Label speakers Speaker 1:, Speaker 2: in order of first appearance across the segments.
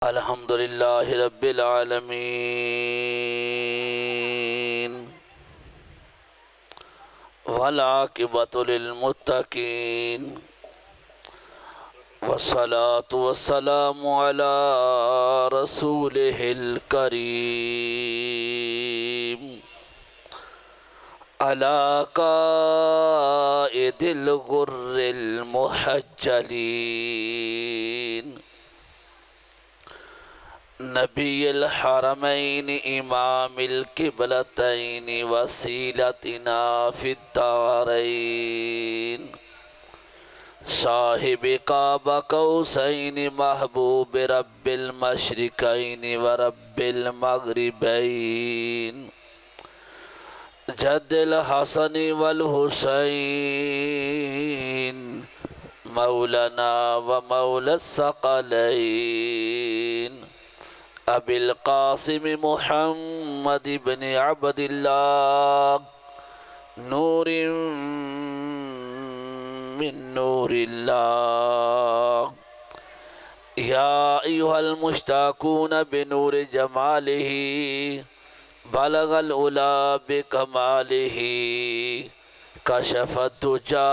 Speaker 1: الحمد للہ رب العالمین والعاقبۃ للمتقین والصلاة والسلام علی رسولہ الکریم علی قائد الغر المحجلین نبی الحرمین امام القبلتین وسیلتنا فی الدارین صاحب قاب قوسین محبوب رب المشرقین ورب المغربین جد الحسن والحسین مولانا ومولا الثقلین ابی القاسم محمد بن عبد اللہ نور من نور اللہ یا ایہا المشتاقون بنور جمالہ بلغ العلا بکمالہ کشف الدجا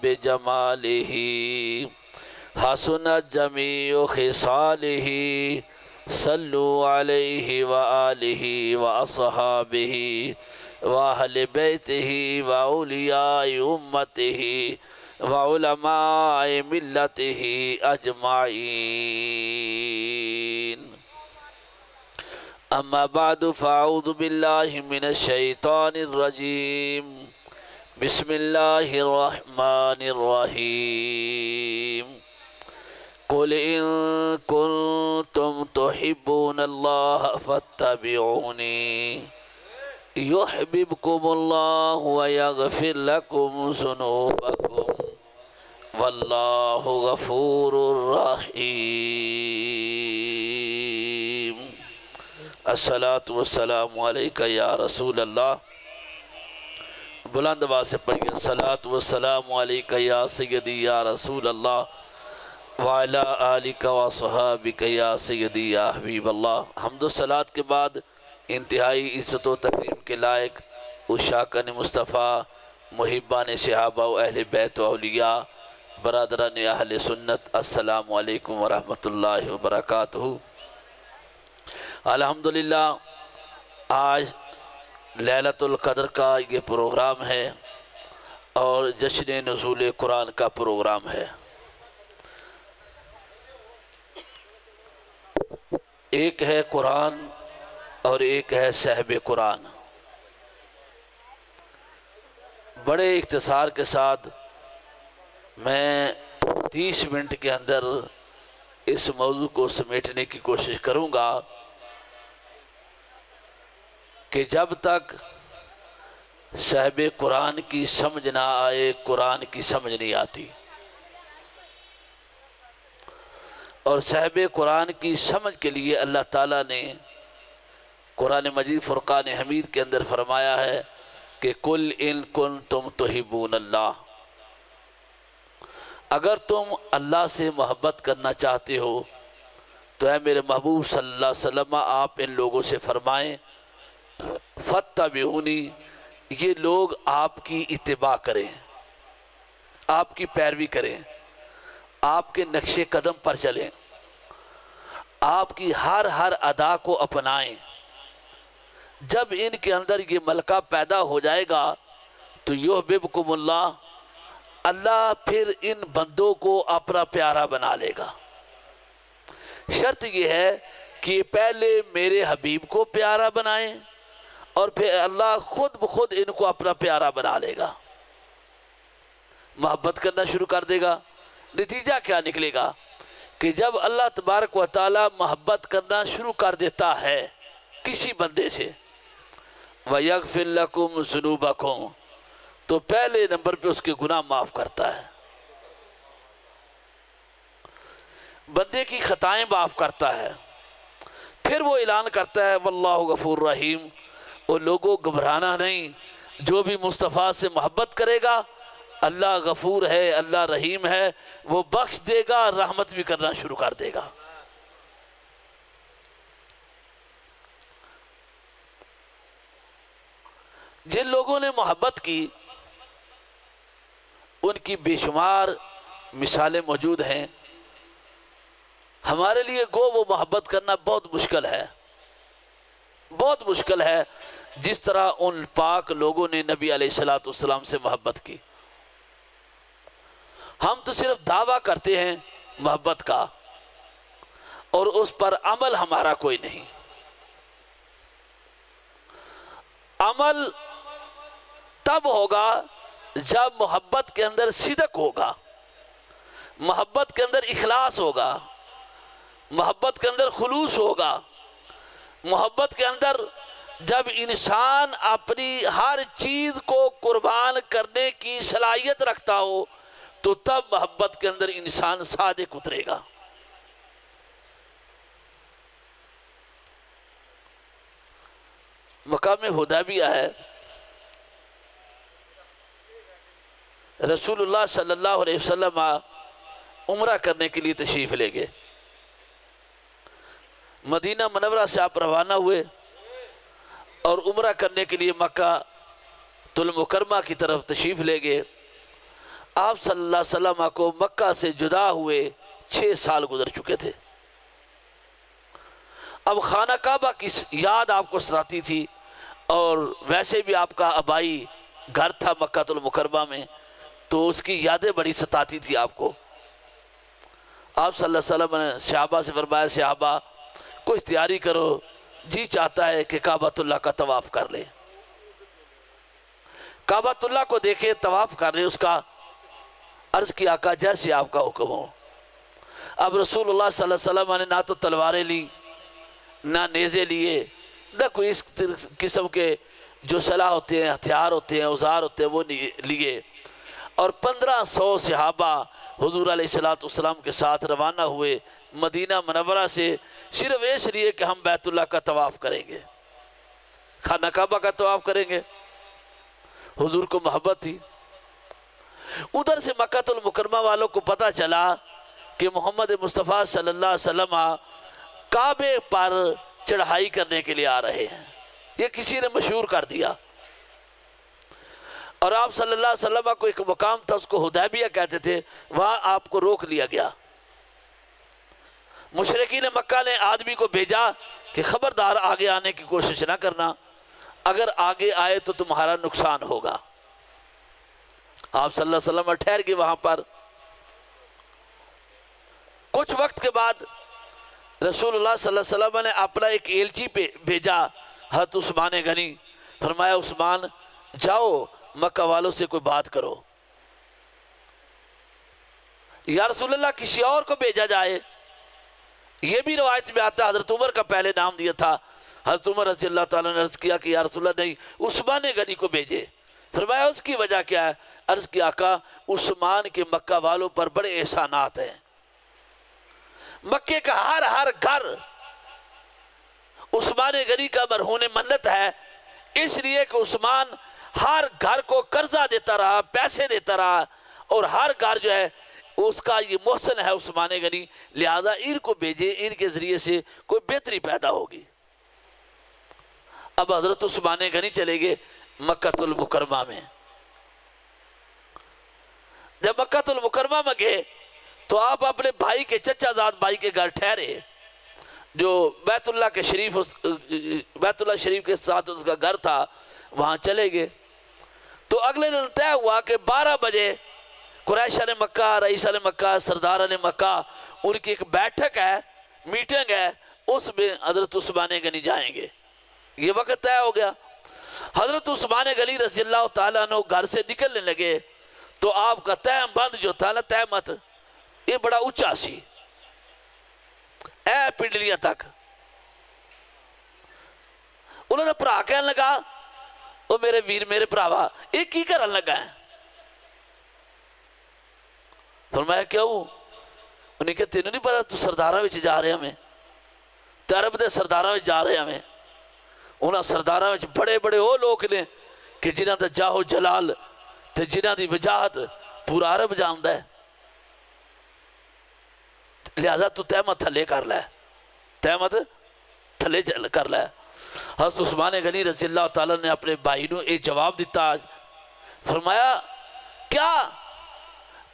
Speaker 1: بجمالہ حسنت جمیع خصالہ صلو علیہ وآلہ واصحابہ واہل بیتہ واولیاء امتہ وعلماء ملتہ اجمعین اما بعد فاعوذ باللہ من الشیطان الرجیم بسم اللہ الرحمن الرحیم قل ان کنتم تحبون اللہ فاتبعونی یحببکم اللہ ویغفر لکم ذنوبکم واللہ غفور رحیم الصلاۃ والسلام علیکہ یا رسول اللہ بلند آواز سے پڑھیے الصلاۃ والسلام علیکہ یا سیدی یا رسول اللہ وعلی آلک وصحابک یا سیدی یا حبیب اللہ حمد و صلاۃ کے بعد انتہائی عزت و تکریم کے لائق عشاقان مصطفیٰ محبان صحابہ و اہل بیت و اولیاء برادران اہل سنت السلام علیکم ورحمۃ اللہ وبرکاتہ الحمدللہ آج لیلۃ القدر کا یہ پروگرام ہے اور جشن نزول قرآن کا پروگرام ہے ایک ہے قرآن اور ایک ہے صاحب قرآن بڑے اختصار کے ساتھ میں 30 منٹ کے اندر اس موضوع کو سمیٹنے کی کوشش کروں گا کہ جب تک صاحب قرآن کی سمجھ نہ آئے قرآن کی سمجھ نہیں آتی اور صاحب قرآن کی سمجھ کے لیے اللہ تعالیٰ نے قرآن مجید فرقان حمید کے اندر فرمایا ہے کہ قل ان کنتم تحبون اللہ اگر تم اللہ سے محبت کرنا چاہتے ہو تو اے میرے محبوب صلی اللہ علیہ وسلم آپ ان لوگوں سے فرمائیں فاتبعونی یہ لوگ آپ کی اتباع کریں آپ کی پیروی کریں آپ کے نقش قدم پر چلیں آپ کی ہر ادا کو اپنائیں جب ان کے اندر یہ ملکہ پیدا ہو جائے گا تو یحببکم اللہ اللہ پھر ان بندوں کو اپنا پیارا بنا لے گا شرط یہ ہے کہ پہلے میرے حبیب کو پیارا بنائیں اور پھر اللہ خود بخود ان کو اپنا پیارا بنا لے گا محبت کرنا شروع کر دے گا نتیجہ کیا نکلے گا کہ جب اللہ تبارک و تعالی محبت کرنا شروع کر دیتا ہے کسی بندے سے وَيَغْفِرْ لَكُمْ ذُنُوبَكُمْ تو پہلے نمبر پہ اس کے گناہ معاف کرتا ہے بندے کی خطائیں معاف کرتا ہے پھر وہ اعلان کرتا ہے واللہ غفور رحیم اور لوگوں گھبرانا نہیں جو بھی مصطفیٰ سے محبت کرے گا اللہ غفور ہے، اللہ رحیم ہے، وہ بخش دے گا، رحمت بھی کرنا شروع کر دے گا۔ جن لوگوں نے محبت کی ان کی بے شمار مثالیں موجود ہیں. ہمارے لیے گو وہ محبت کرنا بہت مشکل ہے، بہت مشکل ہے، جس طرح ان پاک لوگوں نے نبی علیہ الصلوۃ والسلام سے محبت کی. ہم تو صرف دعویٰ کرتے ہیں محبت کا، اور اس پر عمل ہمارا کوئی نہیں. عمل تب ہوگا جب محبت کے اندر صدق ہوگا، محبت کے اندر اخلاص ہوگا، محبت کے اندر خلوص ہوگا، محبت کے اندر جب انسان اپنی ہر چیز کو قربان کرنے کی صلاحیت رکھتا ہو تو تب محبت کے اندر انسان صادق اترے گا. مقام حدیبیہ ہے، رسول اللہ صلی اللہ علیہ وسلم عمرہ کرنے کے لیے تشریف لے گئے. مدینہ منورہ سے آپ روانہ ہوئے اور عمرہ کرنے کے لیے مکہ المکرمہ کی طرف تشریف لے گئے. آپ صلی اللہ علیہ وسلم کو مکہ سے جدا ہوئے 6 سال گزر چکے تھے. اب خانہ کعبہ کی یاد آپ کو ستاتی تھی، اور ویسے بھی آپ کا آبائی گھر تھا مکہ المکرمہ میں، تو اس کی یادیں بڑی ستاتی تھی آپ کو. آپ صلی اللہ علیہ وسلم نے صحابہ سے فرمایا، صحابہ کوئی تیاری کرو، جی چاہتا ہے کہ کعبۃ اللہ کا طواف کر لیں. کعبۃ اللہ کو دیکھے طواف کر لیں. اس کا عرض کی آقا جیسے آپ کا حکم ہو. اب رسول اللہ صلی اللہ علیہ وسلم نے نہ تو تلواریں لی، نہ نیزے لیے، نہ کوئی اس قسم کے جو سلاح ہوتے ہیں، ہتھیار ہوتے ہیں، اوزار ہوتے ہیں، وہ لیے. اور 1500 صحابہ حضور علیہ السلام کے ساتھ روانہ ہوئے مدینہ منورہ سے، صرف اس لیے کہ ہم بیت اللہ کا طواف کریں گے، خانہ کعبہ کا طواف کریں گے. حضور کو محبت تھی. ادھر سے مکہ المکرمہ والوں کو پتہ چلا کہ محمد مصطفیٰ صلی اللہ علیہ وسلم کعبے پر چڑھائی کرنے کے لیے آ رہے ہیں. یہ کسی نے مشہور کر دیا. اور آپ صلی اللہ علیہ وسلم کو ایک مقام تھا، اس کو حدیبیہ کہتے تھے، وہاں آپ کو روک لیا گیا. مشرکین مکہ نے آدمی کو بھیجا کہ خبردار آگے آنے کی کوشش نہ کرنا، اگر آگے آئے تو تمہارا نقصان ہوگا. آپ صلی اللہ علیہ وسلم ٹھہر گئے وہاں پر. کچھ وقت کے بعد رسول اللہ صلی اللہ علیہ وسلم نے اپنا ایک ایلچی پہ بھیجا حضرت عثمان غنی. فرمایا عثمان جاؤ مکہ والوں سے کوئی بات کرو. یا رسول اللہ کسی اور کو بھیجا جائے. یہ بھی روایت میں آتا ہے حضرت عمر کا پہلے نام دیا تھا. حضرت عمر رضی اللہ تعالیٰ نے عرض کیا کہ یا رسول اللہ نہیں، عثمان غنی کو بھیجے. فرمایا اس کی وجہ کیا ہے؟ عرض کیا آقا عثمان کے مکہ والوں پر بڑے احسانات ہیں. مکے کا ہر گھر عثمان غنی کا مرہون منت ہے، اس لیے کہ عثمان ہر گھر کو قرضہ دیتا رہا، پیسے دیتا رہا، اور ہر گھر جو ہے اس کا یہ محسن ہے عثمان غنی، لہذا ان کو بھیجے، ان کے ذریعے سے کوئی بہتری پیدا ہوگی. اب حضرت عثمان غنی چلے گئے مکہ المکرمہ میں. جب مکہ المکرمہ میں گئے تو آپ اپنے بھائی کے چچا زاد بھائی کے گھر ٹھہرے، جو بیت اللہ شریف کے ساتھ اس کا گھر تھا، وہاں چلے گئے. تو اگلے دن طے ہوا کہ 12 بجے قریشہ نے مکہ، رئیسہ نے مکہ، سردارہ نے مکہ، ان کی ایک بیٹھک ہے، میٹنگ ہے، اس میں حضرت عثمان غنی جائیں گے. یہ وقت طے ہو گیا. حضرت عثمان غنی رضی اللہ تعالیٰ عنہ گھر سے نکلنے لگے تو آپ کا تہ بند جو تھا نا، تہمت، یہ بڑا اونچا سی، اے پنڈلیاں تک. انہوں نے بھرا کہنے لگا، او میرے ویر، میرے بھراوا، یہ کی کرن لگا ہے؟ فرمایا کیوں؟ انہیں کہا تینوں نہیں پتا تو سرداراں وچ جا رہے ہمیں، تے عرب دے سرداراں وچ جا رہے ہمیں. انہاں سرداراں وچ بڑے بڑے وہ لوگ نے کہ جنہاں دا جاہو جلال تے جنہاں دی وجاہت پورا عرب جاندا ہے. لہذا تو تہمت تھلے کر لے، تہمت تھلے کر لے. حضرت عثمان غنی رضی اللہ تعالیٰ نے اپنے بھائی نو ایک جواب دیتا، فرمایا کیا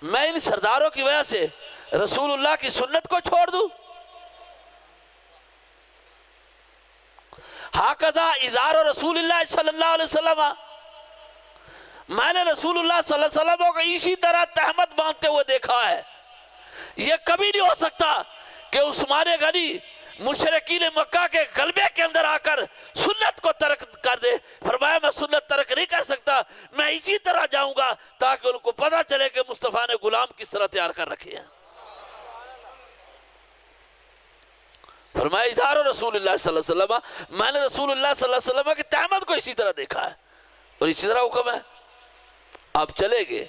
Speaker 1: میں ان سرداروں کی وجہ سے رسول اللہ کی سنت کو چھوڑ دوں؟ ہاکذا ازار رسول اللہ صلی اللہ علیہ وسلم، میں نے رسول اللہ صلی اللہ علیہ وسلم کو اسی طرح تہمت باندھتے ہوئے دیکھا ہے۔ یہ کبھی نہیں ہو سکتا کہ عثمان غنی مشرکین مکہ کے غلبے کے اندر آ کر سنت کو ترک کر دے۔ فرمایا میں سنت ترک نہیں کر سکتا، میں اسی طرح جاؤں گا تاکہ ان کو پتہ چلے کہ مصطفیٰ نے غلام کس طرح تیار کر رکھے ہیں۔ فرمایا اظہار رسول اللہ صلی اللہ علیہ وسلم، میں نے رسول اللہ صلی اللہ علیہ وسلم کی تہمت کو اسی طرح دیکھا ہے اور اسی طرح حکم ہے۔ آپ چلے گئے،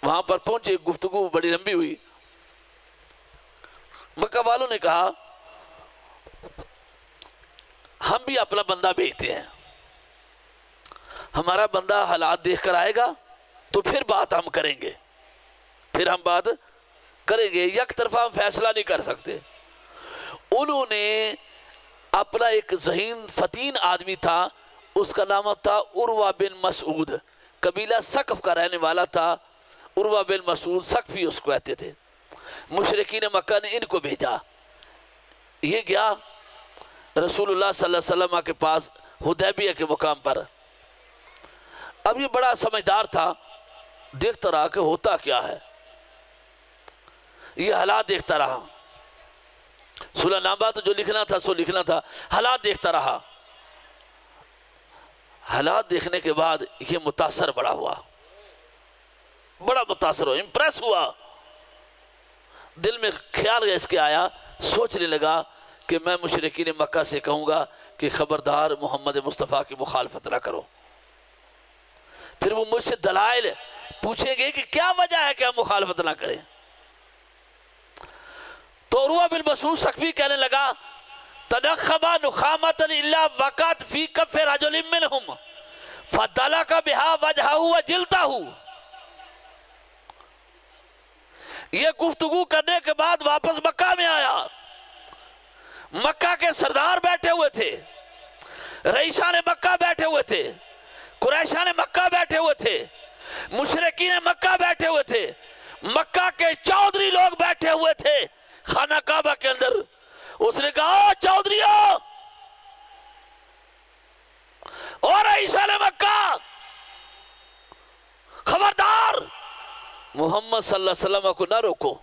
Speaker 1: وہاں پر پہنچے، گفتگو بڑی لمبی ہوئی۔ مکہ والوں نے کہا ہم بھی اپنا بندہ بھیجتے ہیں، ہمارا بندہ حالات دیکھ کر آئے گا تو پھر بات ہم کریں گے، پھر ہم بات کریں گے، یک طرفہ ہم فیصلہ نہیں کر سکتے۔ انہوں نے اپنا ایک ذہین فتین آدمی تھا، اس کا نام تھا عروہ بن مسعود، قبیلہ ثقف کا رہنے والا تھا۔ عروہ بن مسعود ثقفی اس کو کہتے تھے۔ مشرکین مکہ نے ان کو بھیجا، یہ گیا رسول اللہ صلی اللہ علیہ وسلم کے پاس حدیبیہ کے مقام پر۔ اب یہ بڑا سمجھدار تھا، دیکھتا رہا کہ ہوتا کیا ہے، یہ حالات دیکھتا رہا، صلح نامہ تو جو لکھنا تھا سو لکھنا تھا، حالات دیکھتا رہا۔ حالات دیکھنے کے بعد یہ متاثر بڑا ہوا، بڑا متاثر ہوا، امپریس ہوا۔ دل میں خیال اس کے آیا، سوچنے لگا کہ میں مشرکین مکہ سے کہوں گا کہ خبردار محمد مصطفیٰ کی مخالفت نہ کرو۔ پھر وہ مجھ سے دلائل پوچھیں گے کہ کیا وجہ ہے کہ ہم مخالفت نہ کریں۔ تو عروہ بن مسعود ثقفی کہنے لگا تنخم نخامۃ الا وقعت فی کف رجل منہم فدلک بہا وجہہ وجلدہ۔ یہ گفتگو کرنے کے بعد واپس مکہ میں آیا، مکہ کے سردار بیٹھے ہوئے تھے، رئیسان مکہ بیٹھے ہوئے تھے، قریشان مکہ بیٹھے ہوئے تھے، مشرکین مکہ بیٹھے ہوئے تھے، مکہ کے چودھری لوگ بیٹھے ہوئے تھے خانہ کعبہ کے اندر۔ اس نے کہا او چودھریو، اور رئیسان مکہ، خبردار محمد صلی اللہ علیہ وسلم کو نہ روکو،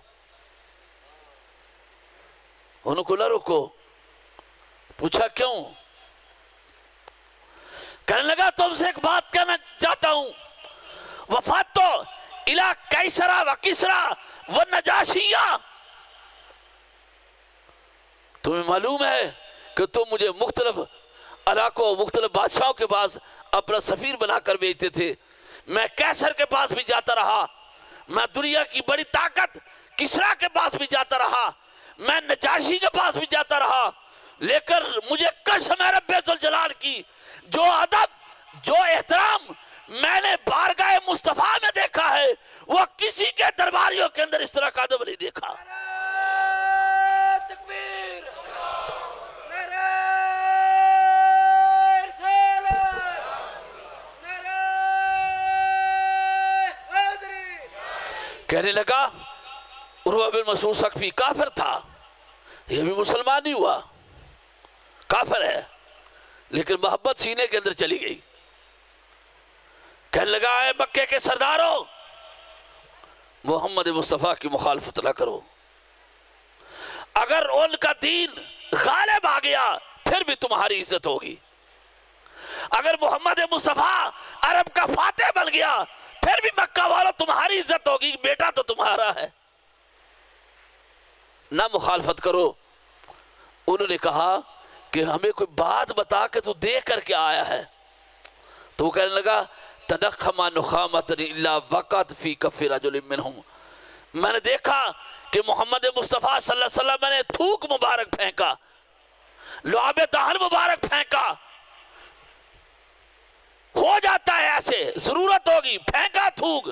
Speaker 1: ان کو نہ روکو۔ پوچھا کیوں؟ کہنے لگا تم سے ایک بات کہنا چاہتا ہوں، وفات تو الہ کیسرا و کسرا و نجاشیہ، تمہیں معلوم ہے کہ تم مجھے مختلف علاقوں مختلف بادشاہوں کے پاس اپنا سفیر بنا کر بھیجتے تھے، میں کیسر کے پاس بھی جاتا رہا، میں دنیا کی بڑی طاقت کسرا کے پاس بھی جاتا رہا، میں نجاشی کے پاس بھی جاتا رہا، لیکن مجھے قسم ہے رب ذوالجلال کی، جو ادب جو احترام میں نے بارگاہ مصطفیٰ میں دیکھا ہے وہ کسی کے درباریوں کے اندر اس طرح کا ادب نہیں دیکھا۔ کہنے لگا عروہ بن مسعود ثقفی کافر تھا، یہ بھی مسلمان نہیں ہوا، کافر ہے، لیکن محبت سینے کے اندر چلی گئی۔ کہنے لگا اے مکے کے سرداروں، محمد مصطفیٰ کی مخالفت نہ کرو، اگر ان کا دین غالب آ گیا پھر بھی تمہاری عزت ہوگی، اگر محمد مصطفیٰ عرب کا فاتح بن گیا پھر بھی مکہ والا تمہاری عزت ہوگی، بیٹا تو تمہارا ہے، نہ مخالفت کرو۔ انہوں نے کہا کہ ہمیں کوئی بات بتا کہ تو دیکھ کر کے آیا ہے، تو وہ کہنے لگا تنخم نخامۃ الا وقعت فی کف رجل منہم، میں نے دیکھا کہ محمد مصطفیٰ صلی اللہ علیہ وسلم نے تھوک مبارک پھینکا، لعاب دہن مبارک پھینکا، ہو جاتا ہے ایسے، ضرورت ہوگی، پھینکا تھوک۔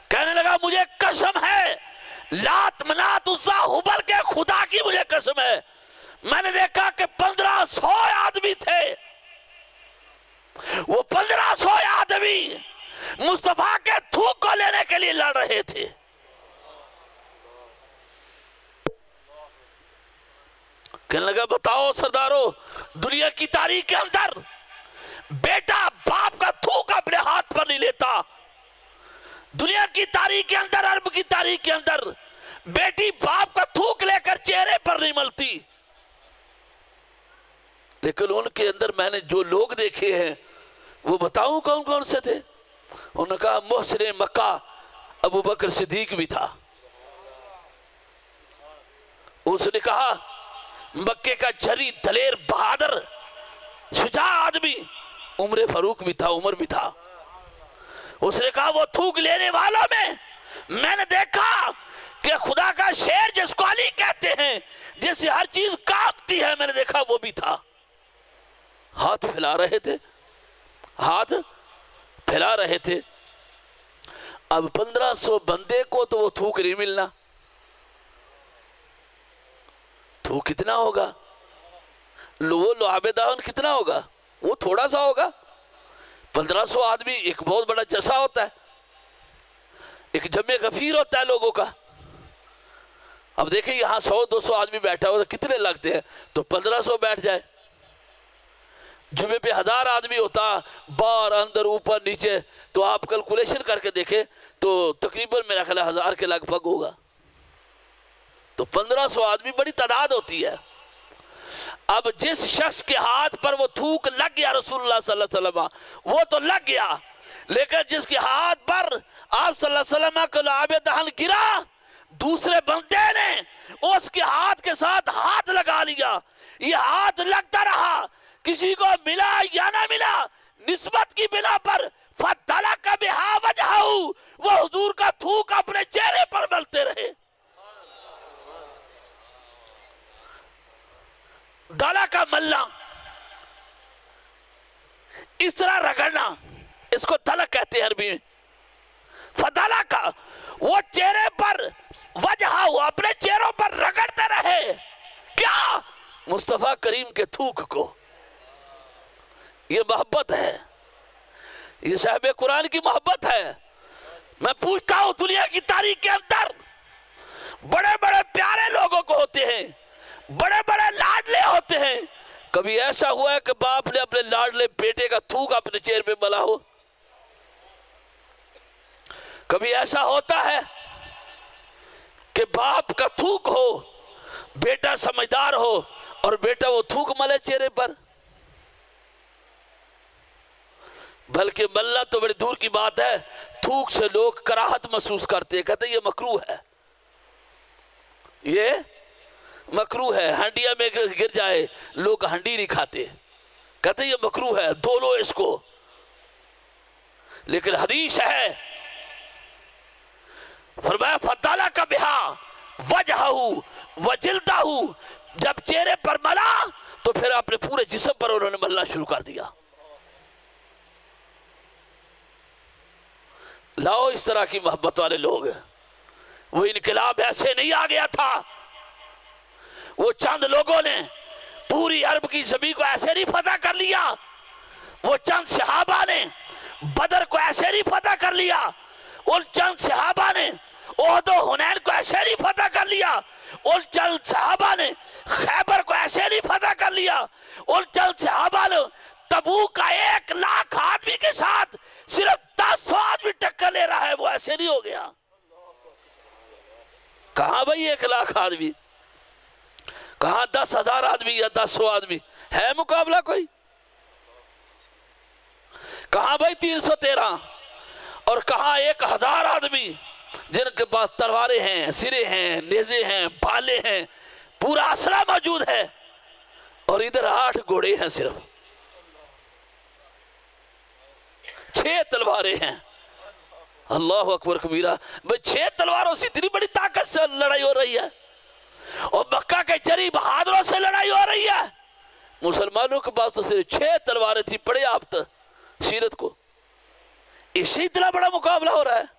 Speaker 1: کہنے لگا مجھے قسم ہے لات منات عزا حبل کے خدا کی مجھے قسم ہے، میں نے دیکھا کہ 1500 آدمی تھے وہ 1500 آدمی مصطفیٰ کے تھوک کو لینے کے لیے لڑ رہے تھے. کہنے لگا بتاؤ سردارو، دنیا کی تاریخ کے اندر بیٹا باپ کا تھوک اپنے ہاتھ پر نہیں لیتا. دنیا کی تاریخ کے اندر، عرب کی تاریخ کے اندر بیٹی باپ کا تھوک لے کر چہرے پر نہیں ملتی. لیکن ان کے اندر میں نے جو لوگ دیکھے ہیں وہ بتاؤں کون کون سے تھے. انہوں نے کہا محسن مکہ ابو بکر صدیق بھی تھا. اس نے کہا مکے کا جری دلیر بہادر شجاع آدمی عمر فاروق بھی تھا، عمر بھی تھا. اس نے کہا وہ تھوک لینے والوں میں نے دیکھا کہ خدا کا شیر جس کو علی کہتے ہیں، جس سے ہر چیز کانپتی ہے، میں نے دیکھا وہ بھی تھا. ہاتھ پھیلا رہے تھے، ہاتھ پھیلا رہے تھے. اب 1500 بندے کو تو وہ تھوک نہیں ملنا. تھوک کتنا ہوگا؟ وہ لعاب دہن کتنا ہوگا؟ وہ تھوڑا سا ہوگا. 1500 آدمی ایک بہت بڑا جسا ہوتا ہے، ایک جمع غفیر ہوتا ہے لوگوں کا. اب دیکھیں یہاں 100-200 آدمی بیٹھا ہو تو کتنے لگتے ہیں؟ تو 1500 بیٹھ جائے. جمعے پہ 1000 آدمی ہوتا، باہر اندر اوپر نیچے، تو آپ کیلکولیشن کر کے دیکھیں تو تقریباً میرا خیال 1000 کے لگ بھگ ہوگا. تو 1500 آدمی بڑی تعداد ہوتی ہے. اب جس شخص کے ہاتھ پر وہ تھوک لگ گیا رسول اللہ صلی اللہ علیہ وسلم، وہ تو لگ گیا، لیکن جس کے ہاتھ پر آپ صلی اللہ علیہ وسلم کا لعاب دہن گرا، دوسرے بندے نے اس کے ہاتھ کے ساتھ ہاتھ لگا لیا. یہ ہاتھ لگتا رہا، کسی کو ملا یا نہ ملا، نسبت کی بنا پر فَدَّلَكَ بِهَا وَجْهَهُ، وہ حضور کا تھوک اپنے چہرے پر ملتے رہے. دالا کا ملنا، اس طرح رگڑنا، اس کو دلک کہتے ہیں عربی میں. فدالا کا، وہ چہرے پر وجہ، وہ اپنے چہروں پر رگڑتے رہے. کیا؟ مصطفیٰ کریم کے تھوک کو. یہ محبت ہے، یہ صاحب قرآن کی محبت ہے. میں پوچھتا ہوں دنیا کی تاریخ کے اندر بڑے بڑے پیارے لوگوں کو ہوتے ہیں، بڑے بڑے لاڈلے ہوتے ہیں. کبھی ایسا ہوا ہے کہ باپ نے اپنے لاڈلے بیٹے کا تھوک اپنے چہرے پہ ملا ہو؟ کبھی ایسا ہوتا ہے کہ باپ کا تھوک ہو، بیٹا سمجھدار ہو اور بیٹا وہ تھوک ملے چہرے پر؟ بلکہ ملنا تو بڑی دور کی بات ہے، تھوک سے لوگ کراہت محسوس کرتے ہیں، کہتے ہیں یہ مکروہ ہے، یہ مکروہ ہے. ہنڈیا میں گر جائے لوگ ہنڈی نہیں کھاتے، کہتے ہیں یہ مکروہ ہے، دھو لو اس کو. لیکن حدیث ہے، فرمایا فَدَّلَكَ بِهَا وَجْهَهُ وَجِلْدَهُ، جب چہرے پر ملا تو پھر اپنے پورے جسم پر انہوں نے ملنا شروع کر دیا. لاؤ اس طرح کی محبت والے لوگ. وہ انقلاب ایسے نہیں آ گیا تھا، وہ چند لوگوں نے پوری عرب کی زمین کو ایسے نہیں فتح کر لیا. وہ چند صحابہ نے بدر کو ایسے نہیں فتح کر لیا. ان چند صحابہ نے احد و حنین کو ایسے نہیں فتح کر لیا. ان چند صحابہ نے خیبر کو ایسے نہیں فتح کر لیا. ان چند صحابہ نے تبوک کا 1,00,000 آدمی کے ساتھ صرف 10 آدمی ٹکر لے رہا ہے، وہ ایسے نہیں ہو گیا. کہاں بھائی 1,00,000 آدمی، کہاں 10,000 آدمی یا 10 آدمی؟ ہے مقابلہ کوئی؟ کہاں بھائی 313 اور کہاں 1,000 آدمی جن کے پاس تلواریں ہیں، سرے ہیں، نیزے ہیں، بھالے ہیں، پورا اسلحہ موجود ہے، اور ادھر 8 گھوڑے ہیں، صرف 6 تلواریں ہیں. اللہ اکبر کبیرہ. 6 تلواروں سے اتنی بڑی طاقت سے لڑائی ہو رہی ہے، اور مکہ کے جری بہادروں سے لڑائی ہو رہی ہے. مسلمانوں کے پاس تو صرف 6 تلواریں تھی. پڑھے آپ سیرت کو، اسی اتنا بڑا مقابلہ ہو رہا ہے.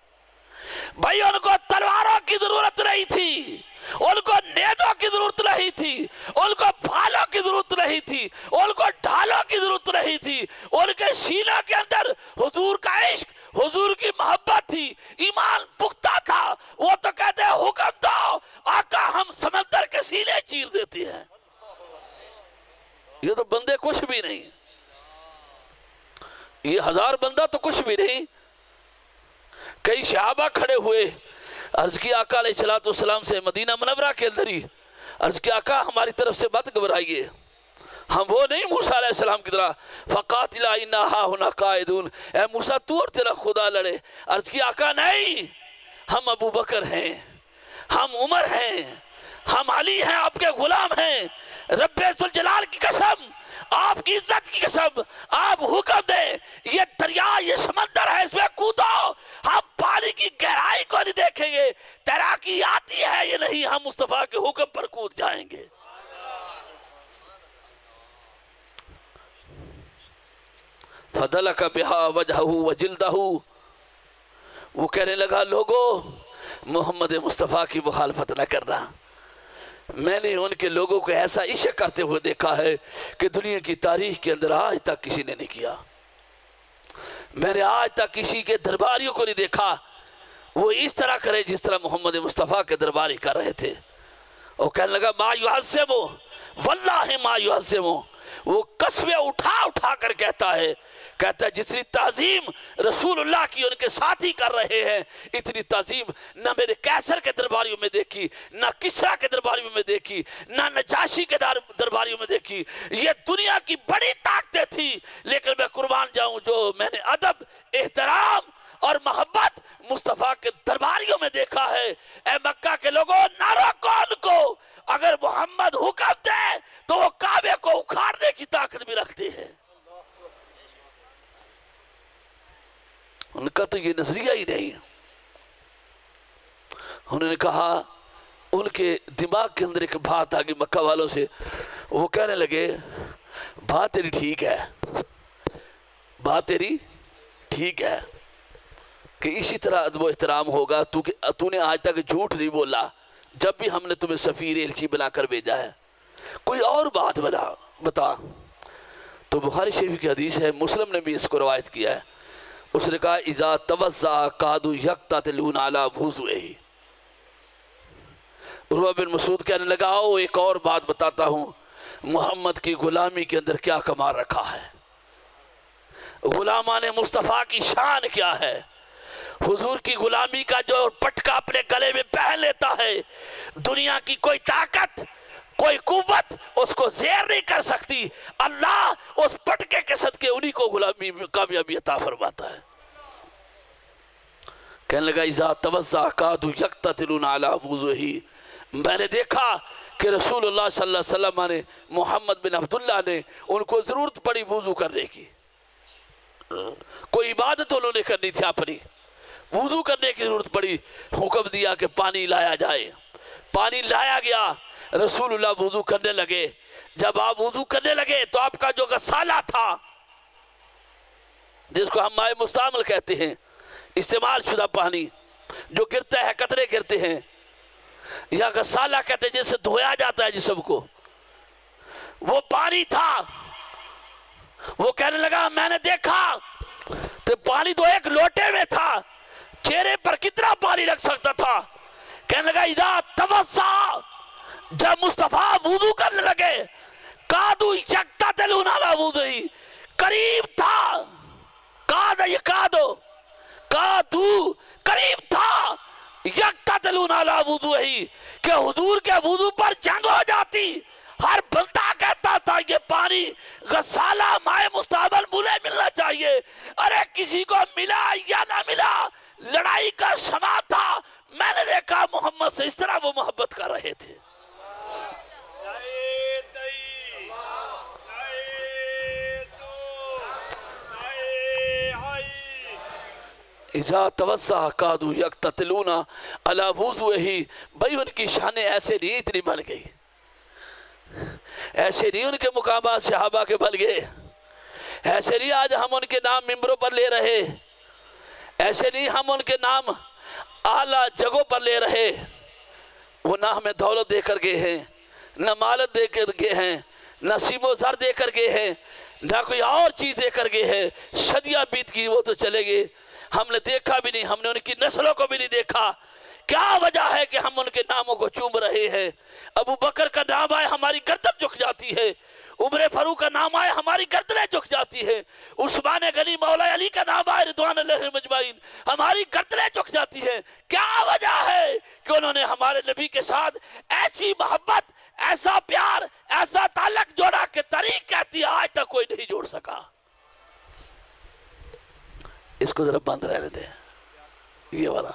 Speaker 1: بھائی ان کو تلواروں کی ضرورت نہیں تھی، ان کو نیزوں کی ضرورت نہیں تھی، ان کو بھالوں کی ضرورت نہیں تھی، ان کو ڈھالوں کی ضرورت نہیں تھی. ان کے سینہ کے اندر حضور کا عشق، حضور کی محبت تھی، ایمان پختہ تھا۔ وہ تو کہتے ہیں حکم دو آقا ہم سمندر کے سینے چیر دیتی ہیں۔ یہ تو بندے کچھ بھی نہیں، یہ 1000 بندہ تو کچھ بھی نہیں۔ کئی صحابہ کھڑے ہوئے، عرض کی آقا علیہ السلام سے مدینہ منورہ کے اندر ہی، عرض کی آقا ہماری طرف سے مت گھبرائیے، ہم وہ نہیں موسیٰ علیہ السلام کی طرح فَقَاتِلَا إِنَّا هَا هُنَا قَائِدُونَ، اے موسیٰ تو اور تیرا خدا لڑے۔ عرض کی آقا نہیں، ہم ابو بکر ہیں، ہم عمر ہیں، ہم علی ہیں، آپ کے غلام ہیں، رب ذوالجلال کی قسم، آپ کی عزت کی قسم، آپ حکم دیں یہ دریا، یہ سمندر ہے، اس میں کودو، ہم پانی کی گہرائی کو نہیں دیکھیں گے، تیراکی آتی ہے یہ نہیں، ہم مصطفیٰ کے حکم پر کود جائیں گے۔ فَدَلَكَ بِهَا وَجْهَهُ وَجِلْدَهُ، وہ کہنے لگا لوگو محمد مصطفیٰ کی مخالفت نہ کرنا، میں نے ان کے لوگوں کو ایسا عشق کرتے ہوئے دیکھا ہے کہ دنیا کی تاریخ کے اندر آج تک کسی نے نہیں کیا۔ میں نے آج تک کسی کے درباریوں کو نہیں دیکھا وہ اس طرح کرے جس طرح محمد مصطفیٰ کے درباری کر رہے تھے۔ وہ کہنے لگا ما یعظمو واللہ ما یعظمو، وہ قسمیں اٹھا اٹھا کر کہتا ہے جتنی تعظیم رسول اللہ کی ان کے ساتھی کر رہے ہیں، اتنی تعظیم نہ میرے کیسر کے درباریوں میں دیکھی، نہ کسرا کے درباریوں میں دیکھی، نہ نجاشی کے درباریوں میں دیکھی۔ یہ دنیا کی بڑی طاقتیں تھی، لیکن میں قربان جاؤں جو میں نے ادب، احترام اور محبت مصطفیٰ کے درباریوں میں دیکھا ہے۔ اے مکہ کے لوگوں نہ روکو ان کو، اگر محمد حکم دے تو وہ کعبے کو اکھاڑنے کی طاقت بھی رکھتے ہیں۔ ان کا تو یہ نظریہ ہی نہیں۔ انہوں نے کہا، ان کے دماغ کے اندر ایک بات آگئی مکہ والوں سے، وہ کہنے لگے بات تیری ٹھیک ہے، بات تیری ٹھیک ہے کہ اسی طرح ادب و احترام ہوگا، تو نے آج تک جھوٹ نہیں بولا جب بھی ہم نے تمہیں سفیر الچی بنا کر بھیجا ہے، کوئی اور بات بتا۔ تو بخاری شریف کی حدیث ہے، مسلم نے بھی اس کو روایت کیا ہے، اس نے کہا اذا توضع قادو یقتتلون علی وضوئہ۔ عروہ بن مسعود کہنے لگا آؤ ایک اور بات بتاتا ہوں، محمد کی غلامی کے اندر کیا کمال رکھا ہے، غلامان مصطفیٰ کی شان کیا ہے۔ حضور کی غلامی کا جو پٹکا اپنے گلے میں پہن لیتا ہے، دنیا کی کوئی طاقت، کوئی قوت اس کو زیر نہیں کر سکتی، اللہ اس پٹکے کے صدقے انہی کو غلامی میں کامیابی عطا فرماتا ہے۔ کہنے لگا اذا توضع قادو یقتتلون علی وضوئہ، میں نے دیکھا کہ رسول اللہ صلی اللہ علیہ وسلم نے، محمد بن عبداللہ نے ان کو ضرورت پڑی وضو کرنے کی، کوئی عبادت انہوں نے کرنی تھی اپنی، وضو کرنے کی ضرورت پڑی، حکم دیا کہ پانی لایا جائے، پانی لایا گیا، رسول اللہ وضو کرنے لگے۔ جب آپ وضو کرنے لگے تو آپ کا جو غسالہ تھا، جس کو ہم مائع مستعمل کہتے ہیں، استعمال شدہ پانی جو گرتا ہے، قطرے گرتے ہیں، یا غسالہ کہتے ہیں جس سے دھویا جاتا ہے جسم کو، وہ پانی تھا۔ وہ کہنے لگا میں نے دیکھا تو پانی تو ایک لوٹے میں تھا، چہرے پر کتنا پانی رکھ سکتا تھا۔ کہنے لگا اذا توضع، جب مصطفیٰ وضو کرنے لگے، قادو یقتتلون علی وضوئہ، قریب تھا، قادو قریب تھا، یقتتلون علی وضوئہ، کہ حضور کے وضو پر جنگ ہو جاتی۔ ہر بندہ کہتا تھا یہ پانی غسالہ مائع مستعمل مجھے ملنا چاہیے، ارے کسی کو ملا یا نہ ملا، لڑائی کا سما تھا۔ میں نے دیکھا محمد سے اس طرح وہ محبت کر رہے تھے۔ اذا توضع قادو یقتتلون علی وضوئہ، بھائی ان کی شانیں ایسے نہیں اتنی بن گئی، ایسے نہیں ان کے مقامات صحابہ کے بن گئے، ایسے نہیں آج ہم ان کے نام ممبروں پر لے رہے، ایسے نہیں ہم ان کے نام اعلیٰ جگہوں پر لے رہے۔ وہ نہ ہمیں دولت دے کر گئے ہیں، نہ مالت دے کر گئے ہیں، نہ سیم و زر دے کر گئے ہیں، نہ کوئی اور چیز دے کر گئے ہیں، صدیاں بیت گئی وہ تو چلے گئے، ہم نے دیکھا بھی نہیں، ہم نے ان کی نسلوں کو بھی نہیں دیکھا۔ کیا وجہ ہے کہ ہم ان کے ناموں کو چوم رہے ہیں؟ ابو بکر کا نام آئے ہماری گردن جھک جاتی ہے، عمر فاروق کا نام آئے ہماری گردنیں جھک جاتی ہے، عثمان غنی مولا علی کا نام آئے رضوان اللہ مجمعین ہماری گردنیں جھک جاتی ہیں۔ کیا وجہ ہے کہ انہوں نے ہمارے نبی کے ساتھ ایسی محبت، ایسا پیار، ایسا تعلق جوڑا کہ تاریخ کہتی ہے آج تک کوئی نہیں جوڑ سکا۔ اس کو ذرا بند رہنے دیں، یہ والا۔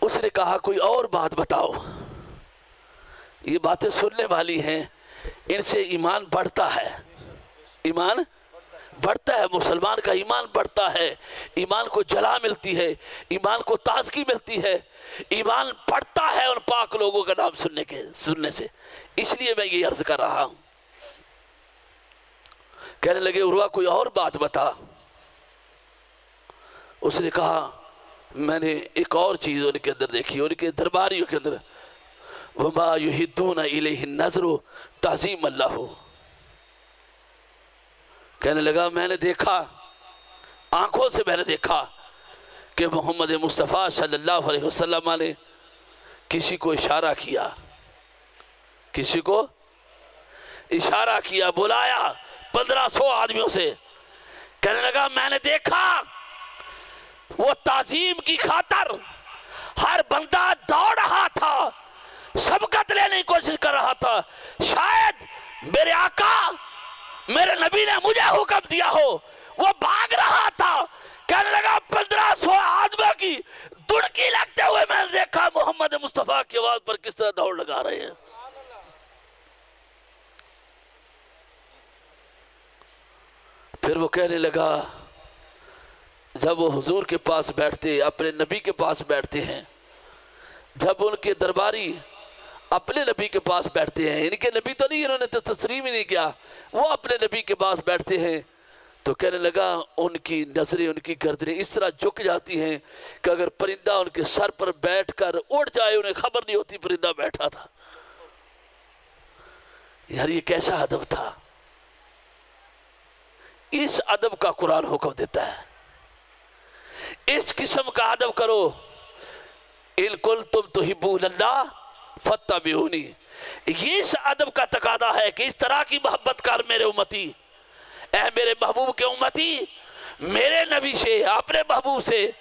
Speaker 1: اس نے کہا کوئی اور بات بتاؤ، یہ باتیں سننے والی ہیں، ان سے ایمان بڑھتا ہے، ایمان بڑھتا ہے، مسلمان کا ایمان بڑھتا ہے، ایمان کو جلا ملتی ہے، ایمان کو تازگی ملتی ہے، ایمان بڑھتا ہے ان پاک لوگوں کا نام سننے سے۔ اس لیے میں یہ عرض کر رہا ہوں۔ کہنے لگے عروہ کوئی اور بات بتا۔ اس نے کہا میں نے ایک اور چیز ان کے اندر دیکھی، ان کے درباریوں کے اندر، وَمَا يُحِدُّونَ إِلَيْهِ النَّظْرُ تعظیم اللہ۔ کہنے لگا میں نے دیکھا، آنکھوں سے میں نے دیکھا کہ محمد مصطفیٰ صلی اللہ علیہ وسلم نے کسی کو اشارہ کیا، کسی کو اشارہ کیا، بلایا 1500 آدمیوں سے۔ کہنے لگا میں نے دیکھا وہ تعظیم کی خاطر ہر بندہ دوڑ رہا تھا، سبقت لینے کی کوشش کر رہا تھا، شاید میرے آقا میرے نبی نے مجھے حکم دیا ہو، وہ بھاگ رہا تھا۔ کہنے لگا 1500 آدمیوں کی دڑکی لگتے ہوئے میں نے دیکھا محمد مصطفیٰ کی آواز پر کس طرح دوڑ لگا رہے ہیں۔ پھر وہ کہنے لگا جب وہ حضور کے پاس بیٹھتے، اپنے نبی کے پاس بیٹھتے ہیں، جب ان کے درباری اپنے نبی کے پاس بیٹھتے ہیں، ان کے نبی تو نہیں، انہوں نے تو تسلیم ہی نہیں کیا، وہ اپنے نبی کے پاس بیٹھتے ہیں، تو کہنے لگا ان کی نظریں، ان کی گردنیں اس طرح جھک جاتی ہیں کہ اگر پرندہ ان کے سر پر بیٹھ کر اڑ جائے انہیں خبر نہیں ہوتی پرندہ بیٹھا تھا۔ یار یہ کیسا ادب تھا؟ اس ادب کا قرآن حکم دیتا ہے، اس قسم کا ادب کرو۔ ان کنتم تحبون اللہ فاتبعونی، یہ اس ادب کا تقاضا ہے کہ اس طرح کی محبت کر میرے امتی، اے میرے محبوب کے امتی، میرے نبی سے، اپنے محبوب سے،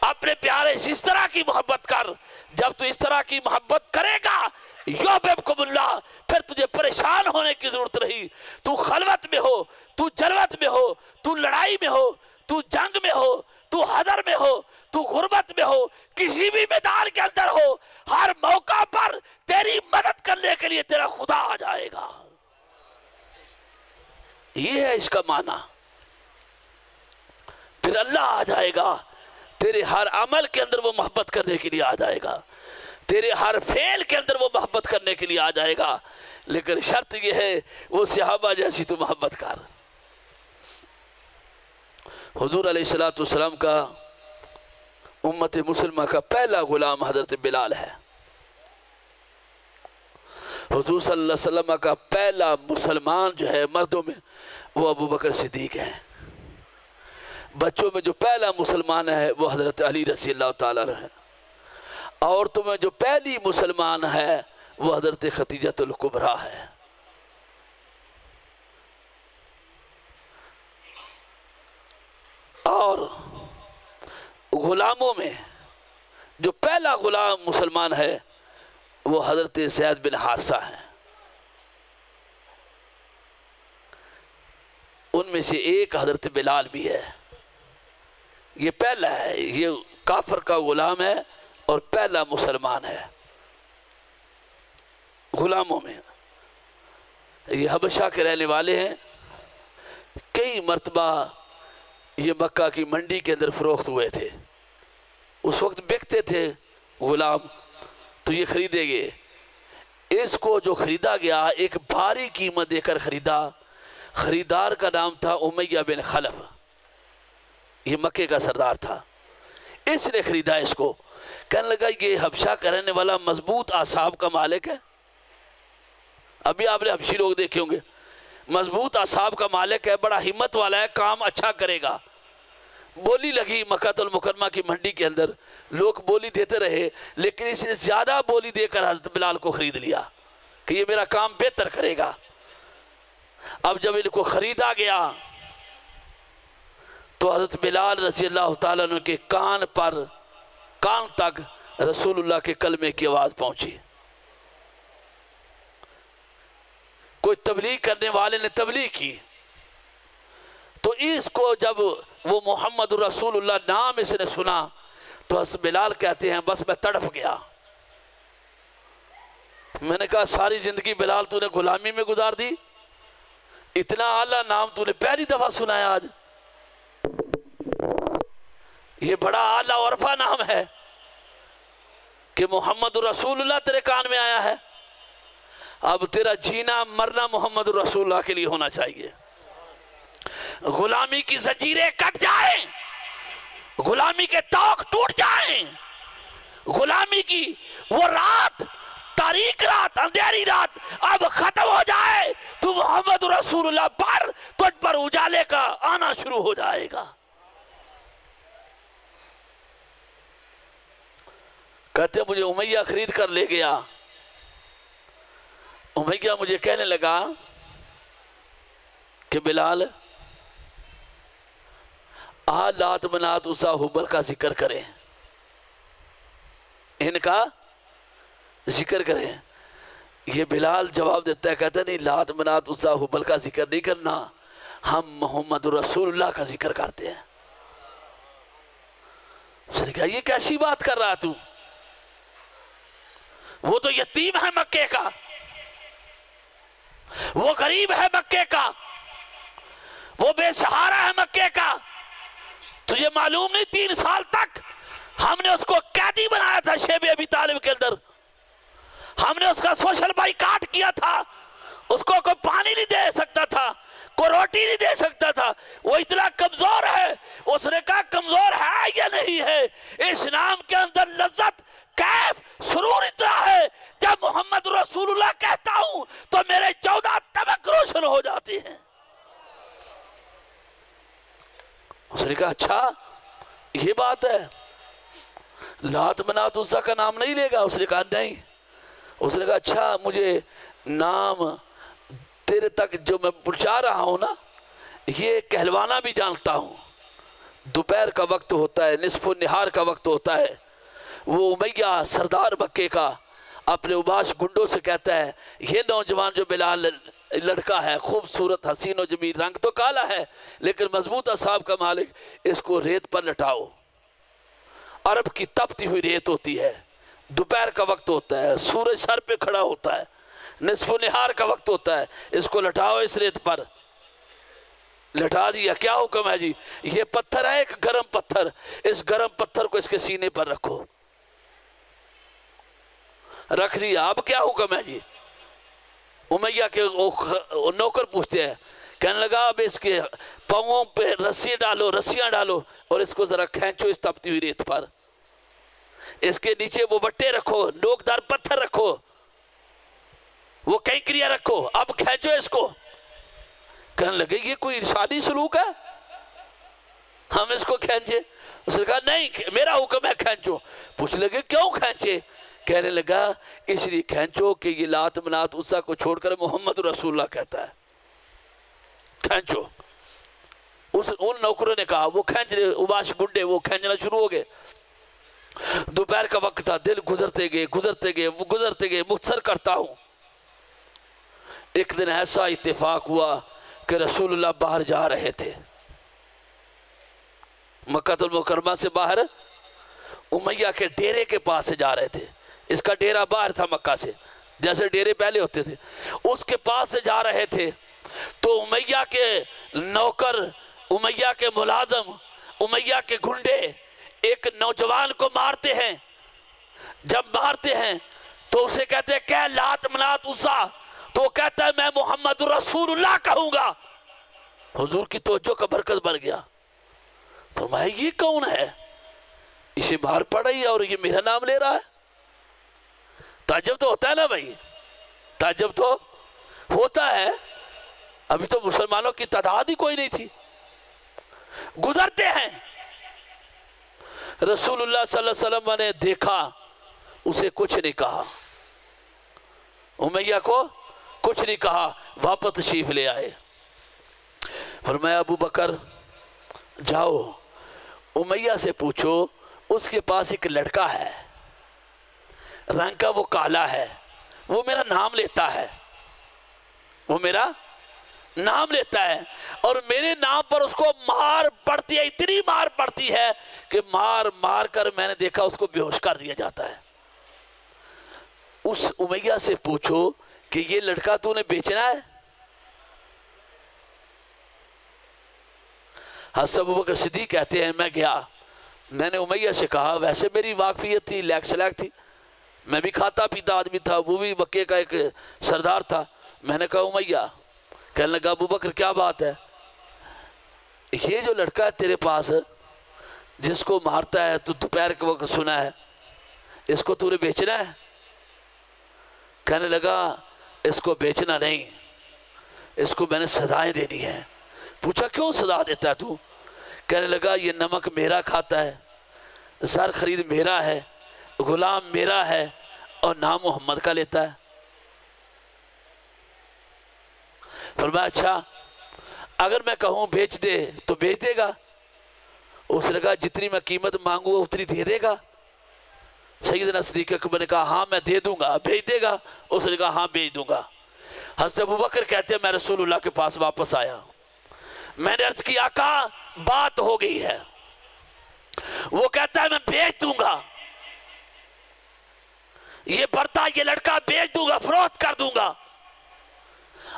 Speaker 1: اپنے پیارے سے اس طرح کی محبت کر۔ جب تو اس طرح کی محبت کرے گا یحببکم اللہ، پھر تجھے پریشان ہونے کی ضرورت نہیں۔ تو خلوت میں ہو، تو جلوت میں ہو، تو لڑائی میں ہو، تو جنگ میں ہو، تو حضر میں ہو، تو غربت میں ہو، کسی بھی میدان کے اندر ہو، ہر موقع پر تیری مدد کرنے کے لیے تیرا خدا آ جائے گا۔ یہ ہے اس کا معنی۔ پھر اللہ آ جائے گا، تیرے ہر عمل کے اندر وہ محبت کرنے کے لیے آ جائے گا، تیرے ہر فعل کے اندر وہ محبت کرنے کے لیے آ جائے گا، لیکن شرط یہ ہے وہ صحابہ جیسی تو محبت کر۔ حضور علیہ السلام کا امت مسلمہ کا پہلا غلام حضرت بلال ہے۔ حضور صلی اللہ علیہ وسلم کا پہلا مسلمان جو ہے مردوں میں وہ ابو بکر صدیق ہیں۔ بچوں میں جو پہلا مسلمان ہے وہ حضرت علی رضی اللہ تعالیٰ عنہ ہے۔ عورتوں میں جو پہلی مسلمان ہے وہ حضرت خدیجہ الکبریٰ ہے۔ اور غلاموں میں جو پہلا غلام مسلمان ہے وہ حضرت زید بن حارثہ ہیں۔ ان میں سے ایک حضرت بلال بھی ہے۔ یہ پہلا ہے، یہ کافر کا غلام ہے اور پہلا مسلمان ہے غلاموں میں۔ یہ حبشہ کے رہنے والے ہیں، کئی مرتبہ یہ مکہ کی منڈی کے اندر فروخت ہوئے تھے، اس وقت بکتے تھے غلام تو یہ خریدے گئے۔ اس کو جو خریدا گیا ایک بھاری قیمت دے کر خریدا، خریدار کا نام تھا امیہ بن خلف، یہ مکے کا سردار تھا، اس نے خریدا اس کو۔ کہنے لگا یہ حبشہ کا رہنے والا مضبوط اعصاب کا مالک ہے. ابھی آپ نے حبشی لوگ دیکھے ہوں گے, مضبوط اعصاب کا مالک ہے, بڑا ہمت والا ہے, کام اچھا کرے گا. بولی لگی مکہ المکرمہ کی منڈی کے اندر, لوگ بولی دیتے رہے, لیکن اس نے زیادہ بولی دے کر حضرت بلال کو خرید لیا کہ یہ میرا کام بہتر کرے گا. اب جب ان کو خریدا گیا تو حضرت بلال رضی اللہ تعالیٰ عنہ کے کان تک رسول اللہ کے کلمے کی آواز پہنچی. کوئی تبلیغ کرنے والے نے تبلیغ کی تو اس کو جب وہ محمد رسول اللہ نام اس نے سنا تو حضرت بلال کہتے ہیں بس میں تڑپ گیا. میں نے کہا ساری زندگی بلال تو نے غلامی میں گزار دی, اتنا اعلیٰ نام تو نے پہلی دفعہ سنا ہے آج. یہ بڑا اعلیٰ عرفہ نام ہے کہ محمد رسول اللہ تیرے کان میں آیا ہے. اب تیرا جینا مرنا محمد رسول اللہ کے لیے ہونا چاہیے. غلامی کی زنجیریں کٹ جائیں, غلامی کے توق ٹوٹ جائیں, غلامی کی وہ رات, تاریک رات, اندھیری رات اب ختم ہو جائے تو محمد رسول اللہ پر تجھ پر اجالے کا آنا شروع ہو جائے گا. کہتے مجھے امیہ خرید کر لے گیا. امیہ مجھے کہنے لگا کہ بلال لات منات عزا حبل کا ذکر کریں, ان کا ذکر کریں. یہ بلال جواب دیتا ہے, کہتا نہیں لات منات عزا حبل کا ذکر نہیں کرنا, ہم محمد رسول اللہ کا ذکر کرتے ہیں. اس نے کہا یہ کیسی بات کر رہا تو, وہ تو یتیم ہے مکے کا, وہ غریب ہے مکے کا, وہ بے سہارا ہے مکے کا. تجھے معلوم نہیں 3 سال تک ہم نے اس کو قیدی بنایا تھا شیب ابی طالب کے اندر, ہم نے اس کا سوشل بائیکاٹ کیا تھا, اس کو کوئی پانی نہیں دے سکتا تھا, کوئی روٹی نہیں دے سکتا تھا, وہ اتنا کمزور ہے. اس نے کہا کمزور ہے یا نہیں ہے, اس نام کے اندر لذت, کیف, سرور اتنا ہے جب محمد رسول اللہ کہتا ہوں تو میرے 14 طبق روشن ہو جاتے ہیں. اس نے کہا اچھا یہ بات ہے, لات منات عزا کا نام نہیں لے گا؟ اس نے کہا نہیں. اس نے کہا اچھا مجھے نام تیرے تک جو میں پہنچا رہا ہوں نا یہ کہلوانا بھی جانتا ہوں. دوپہر کا وقت ہوتا ہے, نصف النہار کا وقت ہوتا ہے, وہ امیہ سردار مکے کا اپنے اباش گنڈوں سے کہتا ہے یہ نوجوان جو بلال لڑکا ہے, خوبصورت حسین و جمیل, رنگ تو کالا ہے لیکن مضبوط اعصاب کا مالک, اس کو ریت پر لٹاؤ. عرب کی تپتی ہوئی ریت ہوتی ہے, دوپہر کا وقت ہوتا ہے, سورج سر پہ کھڑا ہوتا ہے, نصف النہار کا وقت ہوتا ہے, اس کو لٹاؤ اس ریت پر. لٹا دیا. کیا حکم ہے جی؟ یہ پتھر ہے ایک گرم پتھر, اس گرم پتھر کو اس کے سینے پر رکھو. رکھ دیا. اب کیا حکم ہے جی؟ امیہ کے نوکر پوچھتے ہیں, کہنے لگا اب اس کے پاؤں پہ رسیاں ڈالو اور اس کو ذرا کھینچو اس تپتی ہوئی ریت پر. اس کے نیچے وہ وٹے رکھو, نوکدار پتھر رکھو, وہ کینکریاں رکھو, اب کھینچو اس کو. کہنے لگے یہ کوئی ارشادی سلوک ہے, ہم اس کو کھینچے؟ اس نے کہا نہیں میرا حکم ہے کھینچو. پوچھ لگے کیوں کھینچے؟ کہنے لگا اس لیے کھینچو کہ یہ لات منات عزا کو چھوڑ کر محمد رسول اللہ کہتا ہے, کھینچو. ان نوکروں نے کہا, وہ کھینچ رہے, اباش گنڈے وہ کھینچنا شروع ہو گئے. دوپہر کا وقت تھا, دل گزرتے گئے, مختصر کرتا ہوں. ایک دن ایسا اتفاق ہوا کہ رسول اللہ باہر جا رہے تھے, مکہ المکرمہ سے باہر امیہ کے ڈیرے کے پاس سے جا رہے تھے. اس کا ڈیرہ باہر تھا مکہ سے, جیسے ڈیرے پہلے ہوتے تھے, اس کے پاس سے جا رہے تھے. تو امیہ کے نوکر, امیہ کے ملازم, امیہ کے گنڈے ایک نوجوان کو مارتے ہیں. جب مارتے ہیں تو اسے کہتے ہیں کہ لات منات عزا, تو وہ کہتا ہے میں محمد رسول اللہ کہوں گا. حضور کی توجہ کا مرکز بن گیا. فرمایا یہ کون ہے؟ اسے مار پڑ رہی ہے اور یہ میرا نام لے رہا ہے. تعجب تو ہوتا ہے نا بھائی, تعجب تو ہوتا ہے. ابھی تو مسلمانوں کی تعداد ہی کوئی نہیں تھی. گزرتے ہیں, رسول اللہ صلی اللہ علیہ وسلم نے دیکھا, اسے کچھ نہیں کہا, امیہ کو کچھ نہیں کہا, واپس تشریف لے آئے. فرمایا ابو بکر جاؤ امیہ سے پوچھو, اس کے پاس ایک لڑکا ہے, رنگ کا وہ کالا ہے, وہ میرا نام لیتا ہے, وہ میرا نام لیتا ہے, اور میرے نام پر اس کو مار پڑتی ہے, اتنی مار پڑتی ہے کہ مار مار کر میں نے دیکھا اس کو بے ہوش کر دیا جاتا ہے. اس امیہ سے پوچھو کہ یہ لڑکا تو نے بیچنا ہے؟ حضرت ابوبکر صدیق کہتے ہیں میں گیا, میں نے امیہ سے کہا, ویسے میری واقفیت تھی, لیک سلیک تھی, میں بھی کھاتا پیتا آدمی تھا, وہ بھی مکے کا ایک سردار تھا. میں نے کہا امیہ, کہنے لگا ابوبکر کیا بات ہے؟ یہ جو لڑکا ہے تیرے پاس جس کو مارتا ہے تو دوپہر کے وقت سنا ہے, اس کو تو نے بیچنا ہے؟ کہنے لگا اس کو بیچنا نہیں, اس کو میں نے سزائیں دینی ہے. پوچھا کیوں سزا دیتا ہے تو؟ کہنے لگا یہ نمک میرا کھاتا ہے, زر خرید میرا ہے, غلام میرا ہے, اور نام محمد کا لیتا ہے. فرمایا اچھا اگر میں کہوں بیچ دے تو بیچ دے گا؟ اس نے کہا جتنی میں قیمت مانگوں اتنی دے دے گا. سیدنا صدیق اکبر نے کہا ہاں میں دے دوں گا, بھیج دے گا؟ اس نے کہا ہاں بھیج دوں گا. حضرت ابوبکر کہتے ہیں میں رسول اللہ کے پاس واپس آیا, میں نے عرض کی آقا بات ہو گئی ہے. وہ کہتا ہے میں بیچ دوں گا, یہ برتا یہ لڑکا بیچ دوں گا, فروخت کر دوں گا.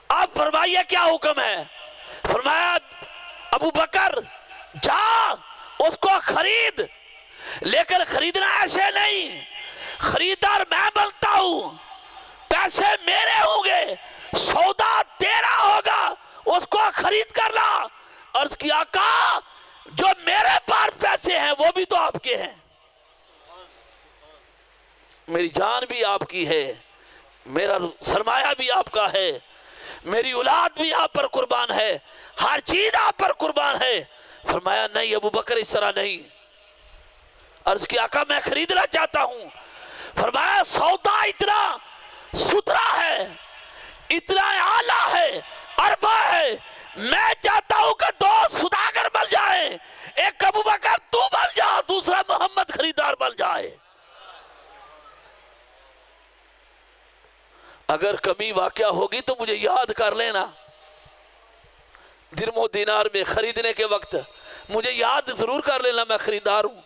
Speaker 1: آپ فرمائیے کیا حکم ہے؟ فرمایا ابو بکر جا اس کو خرید, لیکن خریدنا ایسے نہیں, خریدار میں بنتا ہوں, پیسے میرے ہوں گے, سودا تیرا ہوگا, اس کو خرید کر لا. عرض کی آقا جو میرے پاس پیسے ہیں وہ بھی تو آپ کے ہیں, میری جان بھی آپ کی ہے, میرا سرمایہ بھی آپ کا ہے, میری اولاد بھی آپ پر قربان ہے, ہر چیز آپ پر قربان ہے. فرمایا نہیں ابو بکر اس طرح نہیں. عرض کی آقا میں خریدنا چاہتا ہوں. فرمایا سودا اتنا ستھرا ہے, اتنا اعلیٰ ہے, عرفہ ہے, میں چاہتا ہوں کہ دو سوداگر بن جائیں, ایک ابو بکر تو بن جا, دوسرا محمد خریدار بن جائے. اگر کمی واقعہ ہوگی تو مجھے یاد کر لینا, درم و دینار میں خریدنے کے وقت مجھے یاد ضرور کر لینا, میں خریدار ہوں.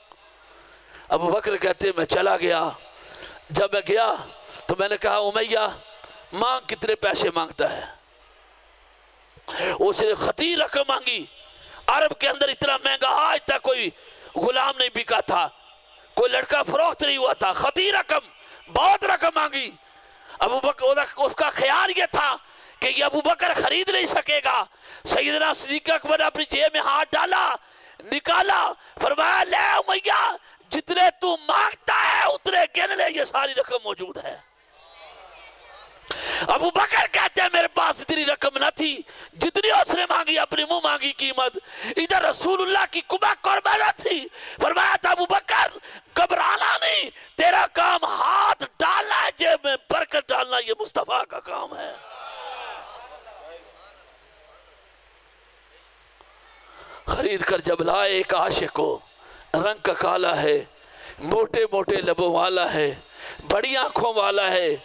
Speaker 1: ابو بکر کہتے ہیں میں چلا گیا. جب میں گیا تو میں نے کہا امیہ مانگ کتنے پیسے مانگتا ہے؟ اس نے خطیر رقم مانگی. عرب کے اندر اتنا مہنگا آج تک کوئی غلام نہیں بکا تھا, کوئی لڑکا فروخت نہیں ہوا تھا. خطیر رقم, بہت رقم مانگی. ابو بکر اس کا خیال یہ تھا کہ یہ ابو بکر خرید نہیں سکے گا. سیدنا صدیق اکبر نے اپنی جیب میں ہاتھ ڈالا, نکالا, فرمایا لے امیہ جتنے تو مانگتا ہے اتنے گن لے, یہ ساری رقم موجود ہے. ابو بکر کہتے ہیں میرے پاس اتنی رقم نہ تھی جتنی اس نے مانگی, اپنی منہ مانگی قیمت. ادھر رسول اللہ کی کمک اور محنت تھی. فرمایا تھا ابو بکر گھبرانا نہیں, تیرا کام ہاتھ ڈالنا ہے جیب میں, برکت ڈالنا یہ مصطفیٰ کا کام ہے. خرید کر جب لائے ایک عاشق کو, رنگ کا کالا ہے, موٹے موٹے لبوں والا ہے, بڑی آنکھوں والا ہے,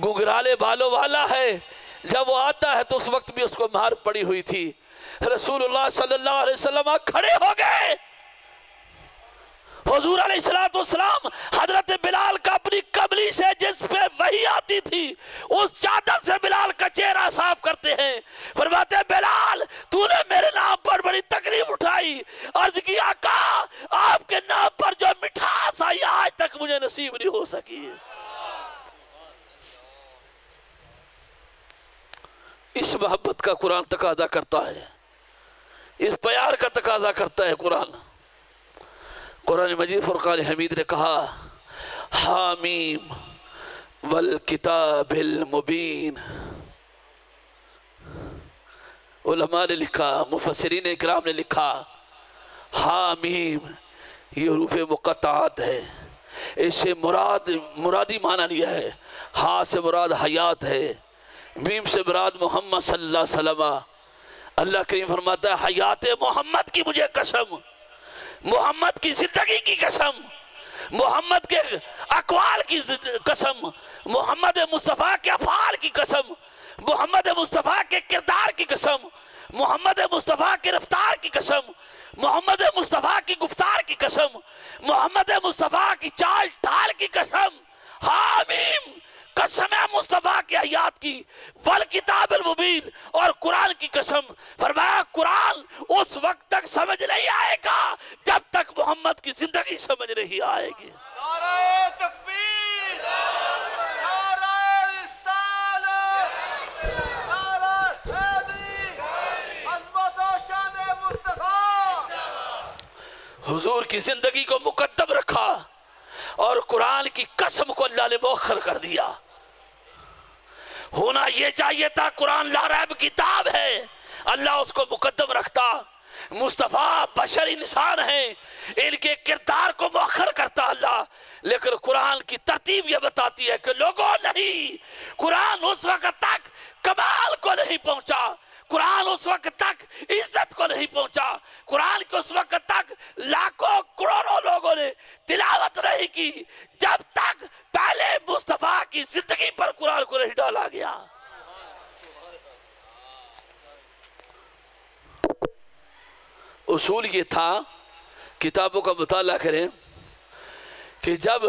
Speaker 1: گگرالے بالوں والا ہے. جب وہ آتا ہے تو اس وقت بھی اس کو مار پڑی ہوئی تھی. رسول اللہ صلی اللہ علیہ وسلم کھڑے ہو گئے. حضور علیہ السلام حضرت بلال کا اپنی کملی سے جس پہ وحی آتی تھی اس چادر سے بلال کا چہرہ صاف کرتے ہیں. فرماتے ہیں بلال تو نے میرے نام پر بڑی تکلیف اٹھائی. عرض کی آقا آپ کے نام پر جو مٹھاس آئی آج تک مجھے نصیب نہیں ہو سکی. اس محبت کا قرآن تقاضا کرتا ہے, اس پیار کا تقاضا کرتا ہے قرآن. قرآن مجید فرقان حمید نے کہا حامیم والکتاب المبین. علماء نے لکھا، مفسرین اکرام نے لکھا حامیم یہ حروف مقطعات ہے. اس سے مرادی معنی لیا ہے. ہا سے مراد حیات ہے، میم سے مراد محمد صلی اللہ علیہ وسلم. اللہ کریم فرماتا ہے حیات محمد کی مجھے قسم، محمد کی زندگی کی قسم، محمد کے اقوال کی قسم، محمد مصطفیٰ کے افعال کی قسم، محمد مصطفیٰ کے کردار کی قسم، محمد مصطفیٰ کے رفتار کی قسم، محمد مصطفیٰ کی گفتار کی قسم، محمد مصطفیٰ کی چال ڈھال کی قسم. حامیم قسم ہے مصطفیٰ کی حیات کی، والکتاب المبین اور قرآن کی قسم. فرمایا قرآن اس وقت تک سمجھ نہیں آئے گا جب تک محمد کی زندگی سمجھ نہیں آئے گی.
Speaker 2: نعرہ تکبیر، نعرہ رسالت، نعرہ حیدری، عظمت و شان مصطفیٰ.
Speaker 1: حضور کی زندگی کو مقدم رکھا اور قرآن کی قسم کو اللہ نے مؤخر کر دیا. ہونا یہ چاہیے تھا قرآن لا ریب کتاب ہے، اللہ اس کو مقدم رکھتا. مصطفیٰ بشر انسان ہیں، ان کے کردار کو مؤخر کرتا اللہ. لیکن قرآن کی ترتیب یہ بتاتی ہے کہ لوگوں نہیں، قرآن اس وقت تک کمال کو نہیں پہنچا، قرآن اس وقت تک عزت کو نہیں پہنچا، قرآن کو اس وقت تک لاکھوں کروڑوں لوگوں نے تلاوت نہیں کی جب تک پہلے مصطفیٰ کی زندگی پر قرآن کو نہیں ڈالا گیا. اصول یہ تھا، کتابوں کا مطالعہ کریں کہ جب